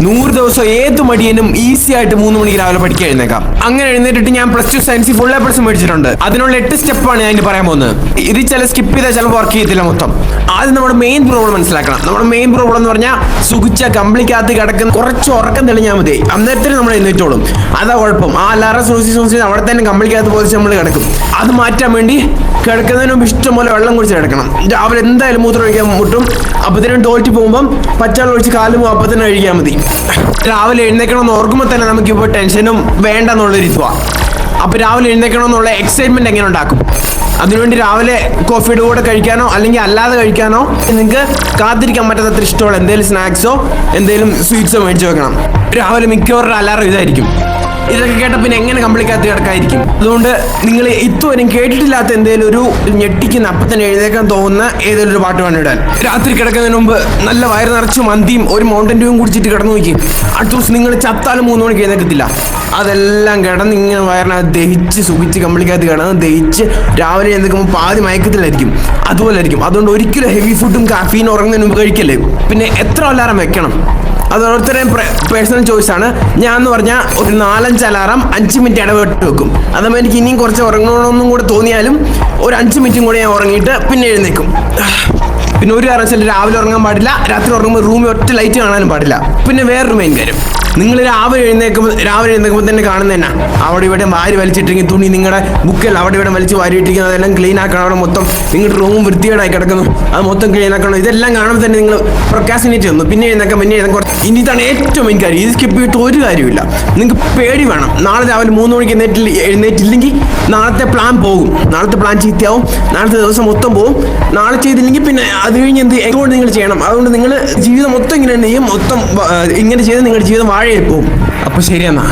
100 ദിവസം ഏത് മടിയനും ഈസി ആയിട്ട് 3 മണിക്ക് രാവിലെ പഠിക്കാൻ എഴുന്നേക്കാം. അങ്ങനെ എഴുന്നേറ്റിട്ട് ഞാൻ പ്ലസ് 2 സയൻസിൽ ഫുൾ A+ മേടിച്ചിട്ടുണ്ട്. അതിനുള്ള 8 സ്റ്റെപ്പാണ് ഞാൻ പറയാൻ പോകുന്നത്. ഇത് ചില സ്കിപ്പ് ചെയ്താൽ ചിലപ്പോൾ വർക്ക് ചെയ്യത്തില്ല മൊത്തം. ആദ്യം നമ്മുടെ മെയിൻ പ്രോബ്ലം മനസ്സിലാക്കണം. നമ്മുടെ മെയിൻ പ്രോബ്ലം എന്ന് പറഞ്ഞാൽ സുഖിച്ച കമ്പിളിക്കകത്ത് കിടക്കുന്ന കുറച്ച് ഉറക്കം തെളിഞ്ഞാൽ മതി, അന്നേരത്തിന് നമ്മൾ എഴുന്നേറ്റോളും. അതാ കുഴപ്പം. ആ അലാറം സൂചിച്ച് അവിടെ തന്നെ കമ്പിളിക്കകത്ത് പോയി നമ്മൾ കിടക്കും. അത് മാറ്റാൻ വേണ്ടി കിടക്കുന്നതിന് മുമ്പ് ഇഷ്ടം പോലെ വെള്ളം കുടിച്ച് കിടക്കണം. രാവിലെ എന്തായാലും മൂത്രം ഒഴിക്കാൻ മുട്ടും. അപ്പത്തിനും ടോയ്ലറ്റിൽ പോകുമ്പം പച്ചവെള്ളം ഒഴിച്ച് കാലും അപ്പത്തിനും കഴിക്കാൻ മതി. രാവിലെ എഴുന്നേക്കണമെന്ന് ഓർക്കുമ്പോൾ തന്നെ നമുക്കിപ്പോൾ ടെൻഷനും വേണ്ടെന്നുള്ളൊരു ഇതുവാ. അപ്പോൾ രാവിലെ എഴുന്നേക്കണമെന്നുള്ള എക്സൈറ്റ്മെന്റ് എങ്ങനെ ഉണ്ടാക്കും? അതിനുവേണ്ടി രാവിലെ കോഫിയുടെ കൂടെ കഴിക്കാനോ അല്ലെങ്കിൽ അല്ലാതെ കഴിക്കാനോ നിങ്ങൾക്ക് കാത്തിരിക്കാൻ പറ്റാത്തത്ര ഇഷ്ടമുള്ള എന്തെങ്കിലും സ്നാക്സോ എന്തെങ്കിലും സ്വീറ്റ്സോ മേടിച്ച് വെക്കണം. രാവിലെ മിക്കവരുടെ അലാറം ഇതായിരിക്കും. ഇതൊക്കെ കേട്ട പിന്നെ എങ്ങനെ കമ്പിളിക്കകത്ത് കിടക്കായിരിക്കും? അതുകൊണ്ട് നിങ്ങൾ ഇതുവരെയും കേട്ടിട്ടില്ലാത്ത എന്തെങ്കിലും ഒരു ഞെട്ടിക്കുന്ന അപ്പത്തന്നെ എഴുന്നേക്കാൻ തോന്നുന്ന ഏതെങ്കിലും ഒരു പാട്ട് വേണം ഇടാൻ. രാത്രി കിടക്കുന്നതിന് മുമ്പ് നല്ല വയറ് നിറച്ച് മന്തിയും ഒരു മൗണ്ടൻ ഡ്യൂവും കുടിച്ചിട്ട് കിടന്നു നോക്കി. അടുത്ത ദിവസം നിങ്ങൾ ചത്താലും 3 മണിക്ക് എഴുന്നേക്കത്തില്ല. അതെല്ലാം കിടന്ന് ഇങ്ങനെ വയറിനകത്ത് ദഹിച്ച് സുഖിച്ച് കമ്പിളിക്കകത്ത് കിടന്ന് ദഹിച്ച് രാവിലെ എഴുന്നേൽക്കുമ്പോൾ പാതി മയക്കത്തിലായിരിക്കും. അതുപോലെ ആയിരിക്കും. അതുകൊണ്ട് ഒരിക്കലും ഹെവി ഫുഡും കാഫീനും ഉറങ്ങുന്നതിന് മുമ്പ് കഴിക്കല്ലേ. പിന്നെ എത്ര അലാറം വെക്കണം? അത് ഓരോരുത്തരുടെയും പേഴ്സണൽ ചോയ്സാണ്. ഞാൻ എന്ന് പറഞ്ഞാൽ ഒരു 4-5 അലാറം 5 മിനിറ്റ് ഇടവിട്ട് വെക്കും. അതുമ്പോൾ എനിക്ക് ഇനിയും കുറച്ച് ഉറങ്ങണമെന്നും കൂടെ തോന്നിയാലും ഒരു 5 മിനിറ്റും കൂടെ ഞാൻ ഉറങ്ങിയിട്ട് പിന്നെ എഴുന്നേക്കും. പിന്നെ ഒരു കാരണവശാലും രാവിലെ ഉറങ്ങാൻ പാടില്ല. രാത്രി ഉറങ്ങുമ്പോൾ റൂമിൽ ഒറ്റ ലൈറ്റ് കാണാനും പാടില്ല. പിന്നെ വേറൊരു മെയിൻ കാര്യം, നിങ്ങൾ രാവിലെ എഴുന്നേൽക്കുമ്പോൾ തന്നെ കാണുന്ന തന്നെ അവിടെ ഇവിടെ വാരി വലിച്ചിട്ടെങ്കിൽ തുണി നിങ്ങളുടെ ബുക്കിൽ അവിടെ ഇവിടെ വലിച്ച് വാരിയിട്ടിരിക്കുന്നത് അതെല്ലാം ക്ലീൻ ആക്കണം. അവിടെ മൊത്തം നിങ്ങളുടെ റൂം വൃത്തികേടായി കിടക്കുന്നു, അത് മൊത്തം ക്ലീൻ ആക്കണം. ഇതെല്ലാം കാണുമ്പോൾ തന്നെ നിങ്ങൾ പ്രൊക്കാസിനേറ്റ് ചെയ്യുന്നു. പിന്നെ എഴുന്നേക്കാൻ ഇനി ഇതാണ് ഏറ്റവും മെയിൻ കാര്യം. ഇത് സ്കിപ്പ് ചെയ്തിട്ട് ഒരു കാര്യമില്ല. നിങ്ങൾക്ക് പേടി വേണം. നാളെ രാവിലെ 3 മണിക്ക് എഴുന്നേറ്റില്ലെങ്കിൽ നാളത്തെ പ്ലാൻ പോകും. നാളത്തെ പ്ലാൻ ചീത്തയാവും. നാളത്തെ ദിവസം മൊത്തം പോകും. നാളെ ചെയ്തില്ലെങ്കിൽ പിന്നെ അത് കഴിഞ്ഞ് എന്തുകൊണ്ട് നിങ്ങൾ ചെയ്യണം? അതുകൊണ്ട് നിങ്ങൾ ജീവിതം മൊത്തം ഇങ്ങനെ ചെയ്യും. മൊത്തം ഇങ്ങനെ ചെയ്ത് നിങ്ങളുടെ ജീവിതം വാഴയിൽ പോകും. അപ്പോൾ ശരിയെന്നാ.